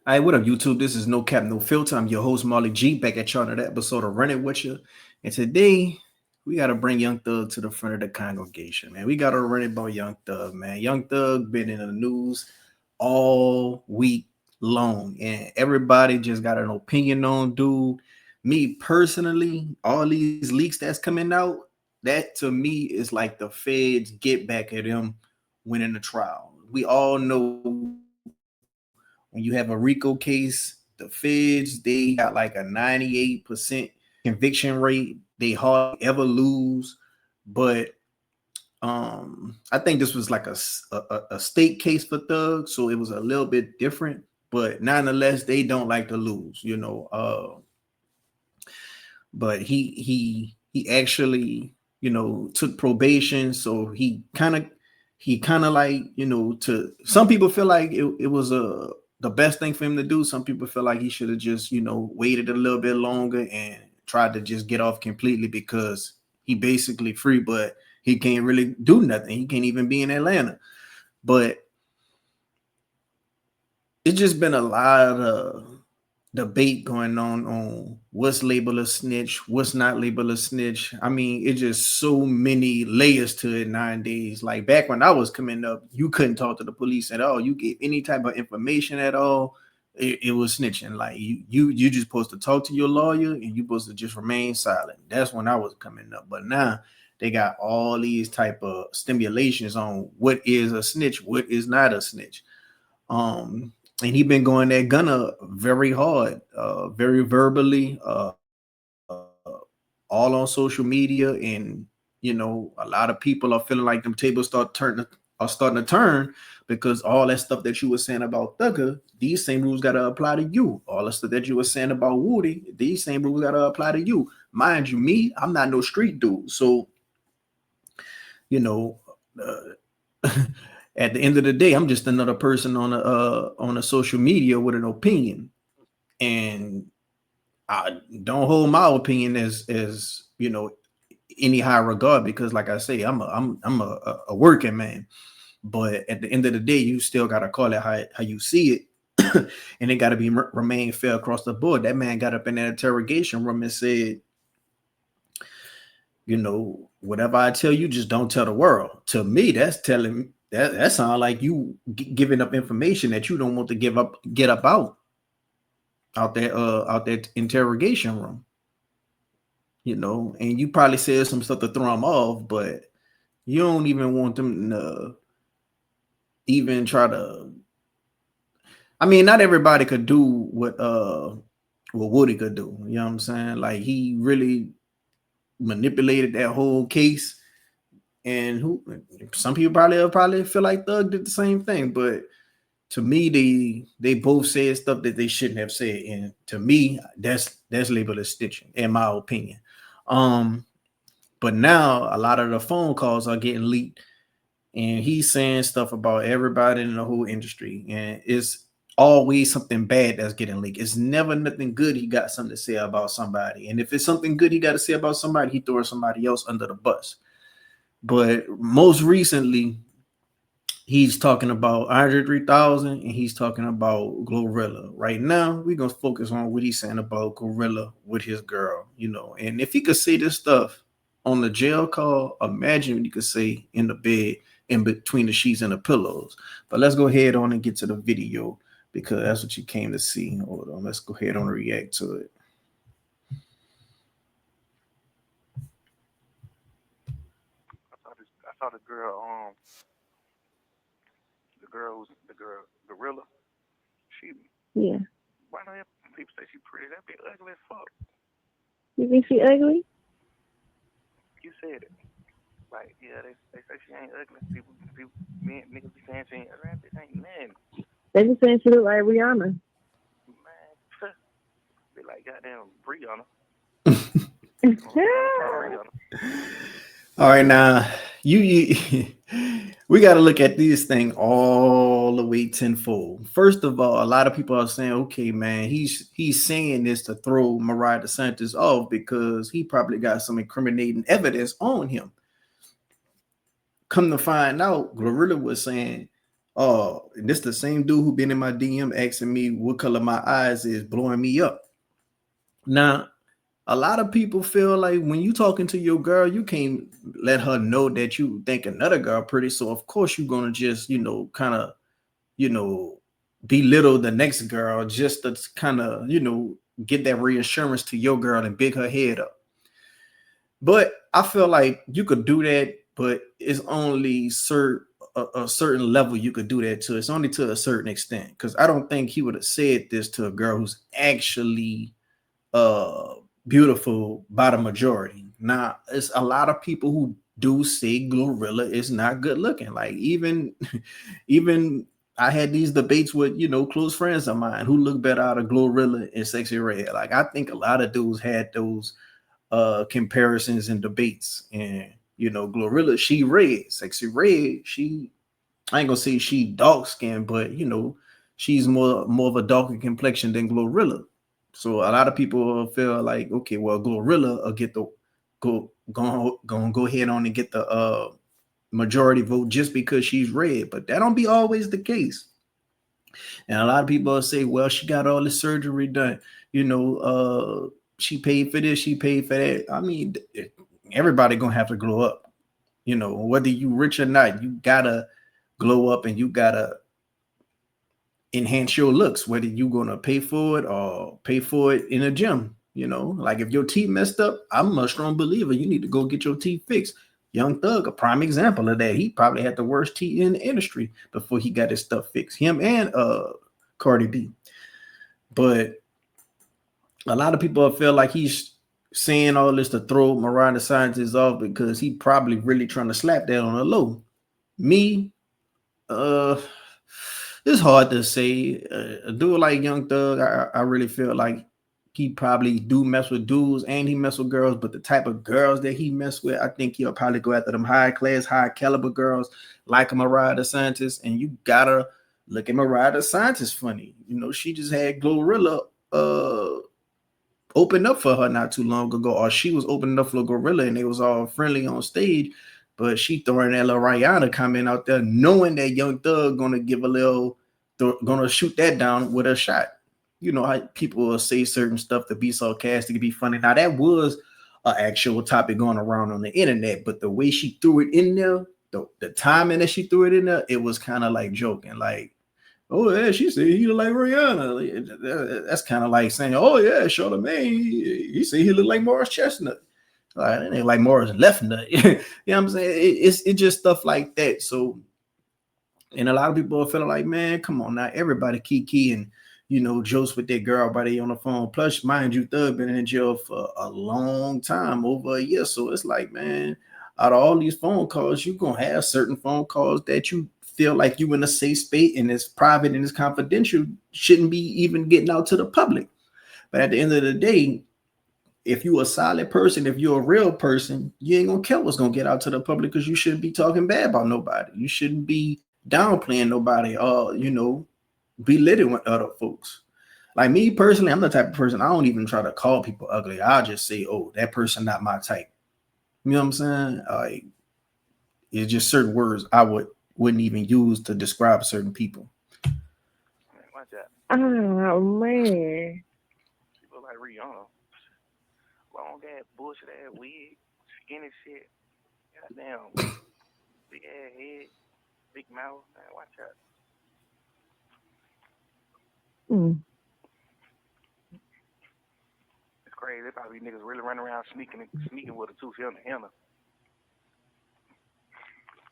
All right, what up, YouTube? This is No Cap, No Filter. I'm your host, Marley G, back at y'all another episode of Running With You. And today, we got to bring Young Thug to the front of the congregation, man. We got to run it about Young Thug, man. Young Thug been in the news all week long, and everybody just got an opinion on dude. Me personally, all these leaks that's coming out, that to me is like the feds get back at him winning the trial. We all know when you have a RICO case, the feds, they got like a 98% conviction rate. They hardly ever lose. But I think this was like a state case for Thug, so it was a little bit different. But nonetheless, they don't like to lose, you know. But he actually, took probation, so he kind of like, to some people feel like it was the best thing for him to do. Some people feel like he should have just, waited a little bit longer and tried to just get off completely, because he basically free, but he can't really do nothing. He can't even be in Atlanta. But it's just been a lot of debate going on what's labeled a snitch, what's not labeled a snitch. I mean, it's just so many layers to it nowadays. Like back when I was coming up, you couldn't talk to the police at all. You gave any type of information at all, it was snitching. Like you just supposed to talk to your lawyer and you supposed to just remain silent. That's when I was coming up. But now they got all these type of stimulations on what is a snitch, what is not a snitch. um and he been going at Gunna very hard, very verbally, all on social media, and a lot of people are feeling like them tables are starting to turn, because all that stuff that you were saying about Thugger, these same rules gotta apply to you. All the stuff that you were saying about Woody, these same rules gotta apply to you. Mind you, me, I'm not no street dude, so you know. At the end of the day, I'm just another person on a social media with an opinion, and I don't hold my opinion as any high regard, because, like I say, I'm a working man. But at the end of the day, you still gotta call it how you see it, and it got to be remain fair across the board. That man got up in that interrogation room and said, whatever I tell you, just don't tell the world. To me, that's telling that sounds like you giving up information that you don't want to get up out that interrogation room. And you probably said some stuff to throw them off, but you don't even want them to even try to. I mean, not everybody could do what Woody could do. You know what I'm saying? Like, he really manipulated that whole case. And who some people probably feel like Thug did the same thing, but to me, they both said stuff that they shouldn't have said, and to me, that's labeled as stitching, in my opinion. Um, but now a lot of the phone calls are getting leaked, and he's saying stuff about everybody in the whole industry, and it's always something bad that's getting leaked. It's never nothing good. He got something to say about somebody, and if it's something good he got to say about somebody, he throws somebody else under the bus. But most recently, he's talking about Andre 3000, and he's talking about Glorilla. Right now, we're gonna focus on what he's saying about Gorilla with his girl, And if he could say this stuff on the jail call, imagine what he could say in the bed, in between the sheets and the pillows. But let's go ahead on and get to the video, because that's what you came to see. Hold on, let's go ahead on and react to it. I saw the girl, the girl gorilla. She, Yeah. why do people say she pretty? That be ugly as fuck. You think she ugly? You said it. Like, yeah, they say she ain't ugly. People, men, niggas be saying she ain't ugly. That bitch ain't nothing. They just saying she look like Rihanna. Man, be like goddamn Brianna. Rihanna. All right, now you we got to look at this thing all the way tenfold. First of all, a lot of people are saying, okay, man, he's saying this to throw Mariah DeSantis off because he probably got some incriminating evidence on him. Come to find out, Glorilla was saying, Oh, and this the same dude who been in my DM asking me what color my eyes is, blowing me up. Now, a lot of people feel like when you talking to your girl, you can't let her know that you think another girl pretty. So of course you're gonna just, kind of, you know, belittle the next girl just to kind of, get that reassurance to your girl and big her head up. But I feel like you could do that, but it's only a certain level you could do that to. It's only to a certain extent, because I don't think he would have said this to a girl who's actually uh beautiful by the majority. Now, it's a lot of people who do say Glorilla is not good looking. Like even even I had these debates with close friends of mine who look better out of Glorilla and Sexy Red. Like I think a lot of dudes had those comparisons and debates. And Glorilla, she red. Sexy Red, she, I ain't gonna say she dark skinned, but she's more of a darker complexion than Glorilla. So a lot of people feel like, okay, well, Glorilla will get the go ahead on and get the majority vote just because she's red, but that don't be always the case. And a lot of people say, well, she got all this surgery done, she paid for this, she paid for that. I mean, everybody gonna have to glow up, whether you rich or not. You gotta glow up and you gotta enhance your looks, whether you're gonna pay for it or pay for it in a gym. Like if your teeth messed up, I'm a strong believer you need to go get your teeth fixed. Young Thug, a prime example of that. He probably had the worst teeth in the industry before he got his stuff fixed. Him and Cardi B. But a lot of people feel like he's saying all this to throw Mariah the Scientist off because he probably really trying to slap that on the low. Me, it's hard to say. A dude like Young Thug, I really feel like he probably do mess with dudes and he mess with girls, but the type of girls that he mess with, I think he'll probably go after them high class, high caliber girls like Mariah the Scientist. And you gotta look at Mariah the Scientist funny. She just had Glorilla open up for her not too long ago, or she was opening up for Glorilla and they was all friendly on stage. But she throwing that little Rihanna comment out there, knowing that Young Thug gonna shoot that down with a shot. How people will say certain stuff to be sarcastic, to be funny. Now that was an actual topic going around on the internet, but the way she threw it in there, the timing that she threw it in there, it was kind of like joking, like, oh yeah, she said he look like Rihanna. That's kind of like saying, oh yeah, Charlamagne, he said he looked like Morris Chestnut. It ain't like Morris left nut. You know what I'm saying? It's just stuff like that. So, and a lot of people are feeling like, man, come on now, everybody kiki and jokes with that girl body on the phone. Plus, mind you, Thug been in jail for a long time, over a year. So it's like, man, out of all these phone calls, you're gonna have certain phone calls that you feel like you in a safe space and it's private and it's confidential, shouldn't be even getting out to the public. But at the end of the day, if you're a solid person, if you're a real person, you ain't gonna care what's gonna get out to the public, because you shouldn't be talking bad about nobody. You shouldn't be downplaying nobody or belittling other folks. Like me personally, I'm the type of person, I don't even try to call people ugly. I'll just say, oh, that person not my type. You know what I'm saying? Like, it's just certain words I wouldn't even use to describe certain people. Watch that. Oh man. People like Rihanna. Long ass bullshit ass wig, skinny shit. Goddamn. Big ass head, big mouth. Man, watch out. It's crazy. There probably niggas really running around sneaking with her too. She on the henna.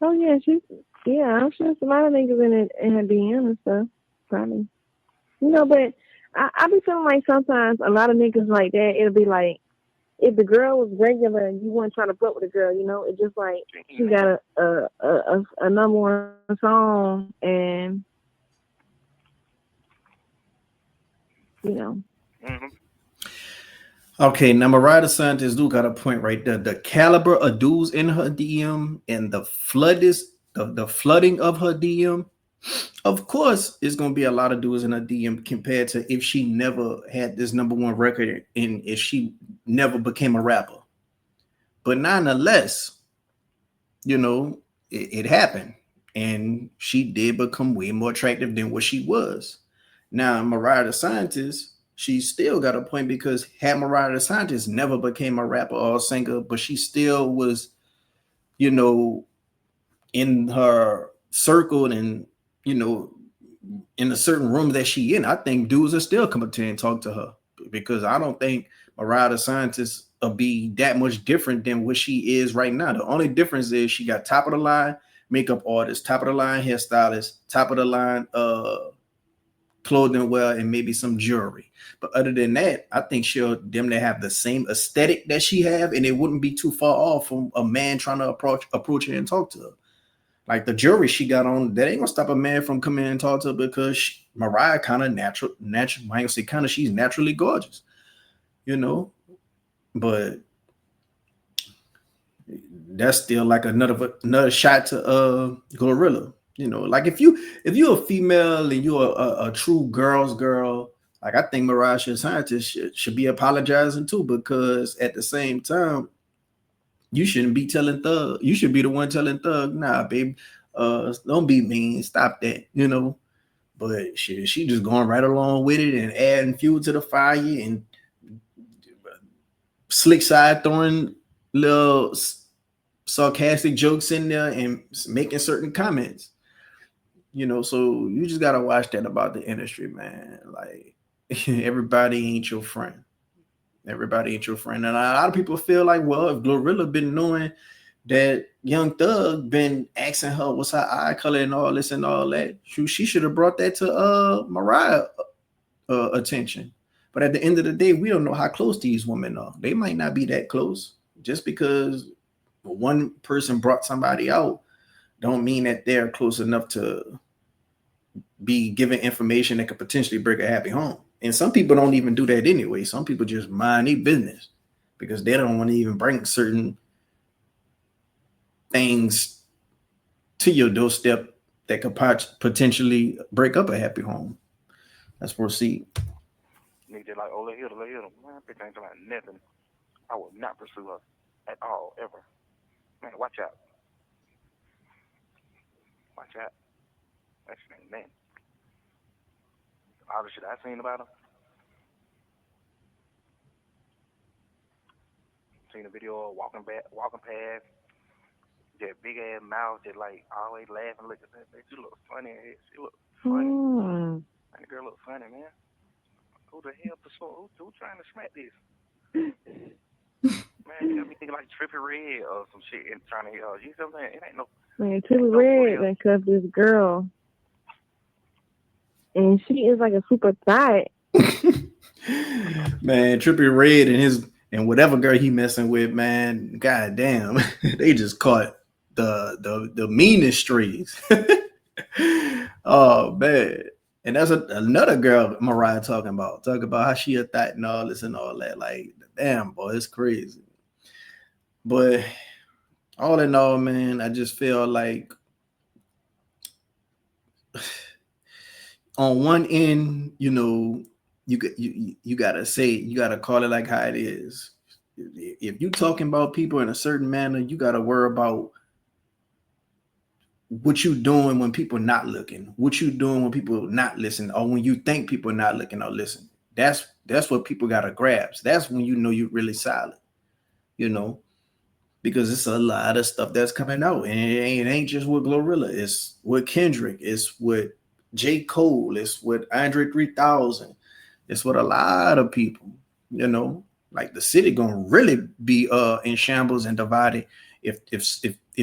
Oh yeah, I'm sure there's a lot of niggas in her DM and stuff. Probably. But I be feeling like sometimes a lot of niggas like that, it'll be like, if the girl was regular and you weren't trying to fuck with the girl, it's just like she got a number one song and Mm-hmm. Okay, now Mariah the Scientist do got a point right there. The caliber of dudes in her DM and the flooding of her DM, of course, it's gonna be a lot of dudes in her DM compared to if she never had this number one record and if she never became a rapper. But nonetheless, it happened. and she did become way more attractive than what she was. Now, Mariah the Scientist, she still got a point because had Mariah the Scientist never became a rapper or a singer, but she still was, you know, in her circle and, you know, in a certain room that she in, I think dudes are still coming to and talk to her because I don't think Mariah the Scientist will be that much different than what she is right now. The only difference is she got top of the line makeup artist, top of the line hairstylist, top of the line clothing wear, and maybe some jewelry. But other than that, I think she'll them to have the same aesthetic that she have, and it wouldn't be too far off from a man trying to approach her and talk to her. Like the jewelry she got on, that ain't gonna stop a man from coming in and talk to her because Mariah kind of natural. I ain't say kind of, she's naturally gorgeous, you know. But that's still like another shot to Glorilla. You know, like if you're a female and you're a true girl's girl, like I think Mariah Scientist should be apologizing too, because at the same time, you shouldn't be telling Thug. You should be the one telling Thug, nah, babe, don't be mean, stop that, you know. But she just going right along with it and adding fuel to the fire and slick side throwing little sarcastic jokes in there and making certain comments. You know, so you just gotta watch that about the industry, man. Like everybody ain't your friend. Everybody ain't your friend. And a lot of people feel like, well, if Glorilla been knowing that Young Thug been asking her what's her eye color and all this and all that, she should have brought that to Mariah attention. But at the end of the day, we don't know how close these women are. They might not be that close. Just because one person brought somebody out don't mean that they're close enough to be given information that could potentially break a happy home. And some people don't even do that anyway. Some people just mind their business because they don't want to even bring certain things to your doorstep that could potentially break up a happy home. Let's proceed. Nigga like, oh, let hit him. Man, bitch ain't talking about nothing. I will not pursue her at all, ever. Man, watch out. Watch out. That's man. All the shit I seen about her. Seen the video of walking past, that big ass mouth, that like always laughing, look at that bitch. She look funny. She look funny. Man, the girl look funny, man. Who the hell who trying to smack this? Man, you got me thinking like Trippie Redd or some shit and trying to hit her. You know what I'm saying? It ain't no. Man, Trippie Redd done cuffed this girl. And she is like a super thot. Man, Trippie Redd and whatever girl he messing with, man, goddamn, they just caught the meanest strays. Oh man. And that's another girl Mariah talking about how she a thot and all this and all that. Like, damn, boy, it's crazy. But all in all, man, I just feel like on one end, you know, you gotta call it like how it is. If you talking about people in a certain manner, you gotta worry about what you doing when people not looking, what you doing when people not listening, or when you think people not looking or listening. That's what people gotta grasp. That's when you know you're really solid, you know, because it's a lot of stuff that's coming out, and it ain't just with Glorilla. It's with Kendrick. It's with J. Cole. It's with Andre 3000. It's with a lot of people, you know. Like the city gonna really be in shambles and divided if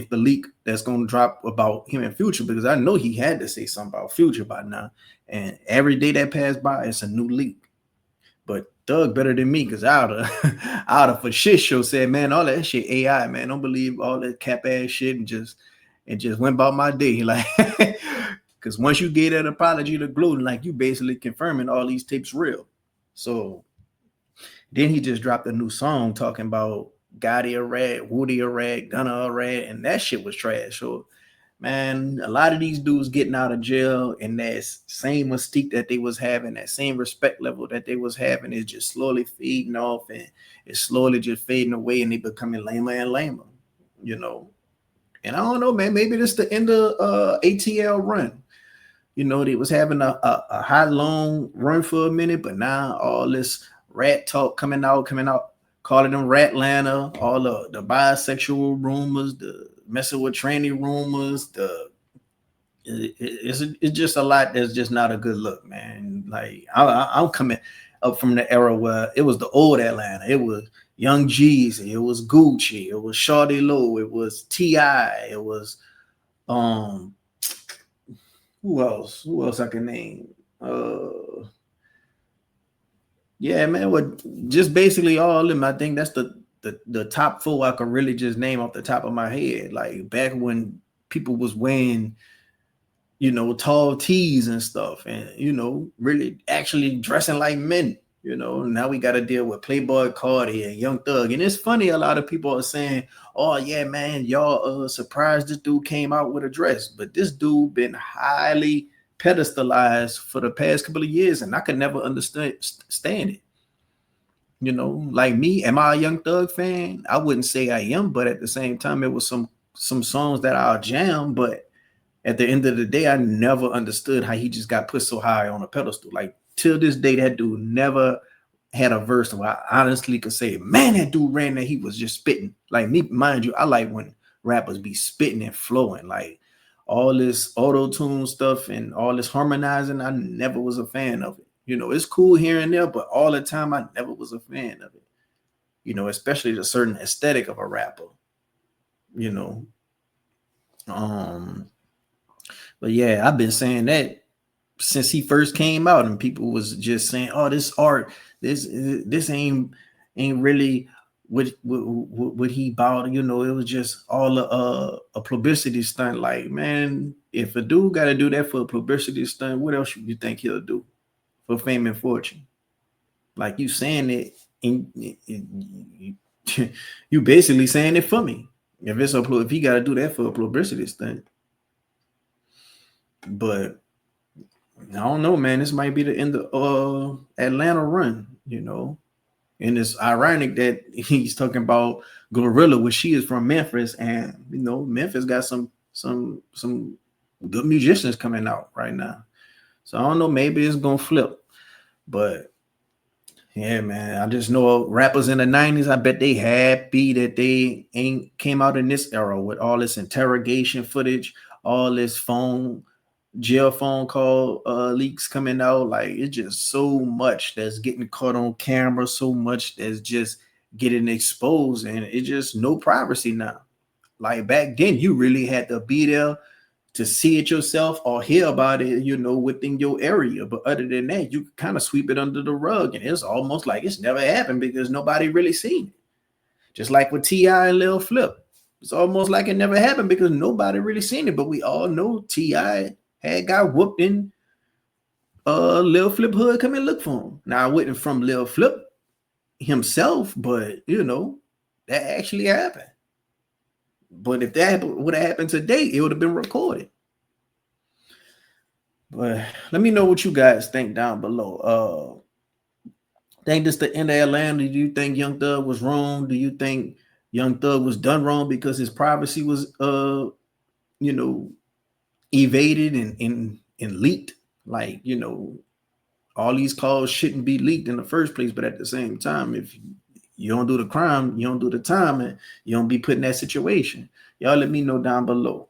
the leak that's gonna drop about him and Future, because I know he had to say something about Future by now. And every day that passed by, it's a new leak. But Thug better than me, because out of for shit show said, man, all that shit AI, man. Don't believe all that cap ass shit and just went about my day. Like, because once you gave that apology to Gluten, like you basically confirming all these tapes real. So then he just dropped a new song talking about Gotti a rat, Woody a rat, Gunna a rat, and that shit was trash. So, man, a lot of these dudes getting out of jail and that same mystique that they was having, that same respect level that they was having is just slowly fading off, and it's slowly just fading away, and they becoming lamer and lamer, you know. And I don't know, man. Maybe this the end of ATL run. You know, they was having a high long run for a minute, but now all this rat talk coming out, calling them Ratlanta, all the bisexual rumors, the messing with tranny rumors, it's just a lot that's just not a good look, man. Like I'm coming up from the era where it was the old Atlanta. It was Young Jeezy, it was Gucci, it was Shawty Low, it was T.I., it was who else? Who else I can name? Yeah, man. What just basically all of them. I think that's the top four I could really just name off the top of my head. Like back when people was wearing, you know, tall tees and stuff, and you know, really actually dressing like men. You know, now we got to deal with Playboy Cardi and Young Thug, and it's funny. A lot of people are saying, "Oh yeah, man, y'all surprised this dude came out with a dress," but this dude been highly pedestalized for the past couple of years, and I could never stand it. You know, like me, am I a Young Thug fan? I wouldn't say I am, but at the same time, it was some songs that I'll jam, but at the end of the day, I never understood how he just got put so high on a pedestal. Like till this day, that dude never had a verse where I honestly could say, man, that dude ran that he was just spitting. Like me, mind you, I like when rappers be spitting and flowing. Like all this auto-tune stuff and all this harmonizing, I never was a fan of it. You know, it's cool here and there, but all the time I never was a fan of it. You know, especially the certain aesthetic of a rapper. You know. But yeah, I've been saying that since he first came out, and people was just saying, "Oh, this art, this ain't really what he bought." You know, it was just all a publicity stunt. Like, man, if a dude got to do that for a publicity stunt, what else you think he'll do for fame and fortune? Like you saying it, you basically saying it for me. If he got to do that for a publicity stunt. But I don't know, man. This might be the end of Atlanta run, you know. And it's ironic that he's talking about Gorilla, which she is from Memphis, and you know, Memphis got some good musicians coming out right now. So I don't know, maybe it's gonna flip. But yeah, man, I just know rappers in the 90s, I bet they happy that they ain't came out in this era with all this interrogation footage, all this jail phone call leaks coming out. Like it's just so much that's getting caught on camera, so much that's just getting exposed, and it's just no privacy now. Like back then, you really had to be there to see it yourself or hear about it, you know, within your area. But other than that, you kind of sweep it under the rug, and it's almost like it's never happened because nobody really seen it. Just like with T.I. and Lil Flip, it's almost like it never happened because nobody really seen it. But we all know T.I. had got whooped in Lil Flip hood come and look for him. Now I wasn't from Lil Flip himself, but you know, that actually happened. But if that would have happened today, it would have been recorded. But let me know what you guys think down below. Think this the end of Atlanta? Do you think Young Thug was wrong? Do you think Young Thug was done wrong because his privacy was you know, evaded and leaked? Like, you know, all these calls shouldn't be leaked in the first place, but at the same time, if you don't do the crime, you don't do the time, and you don't be put in that situation. Y'all let me know down below.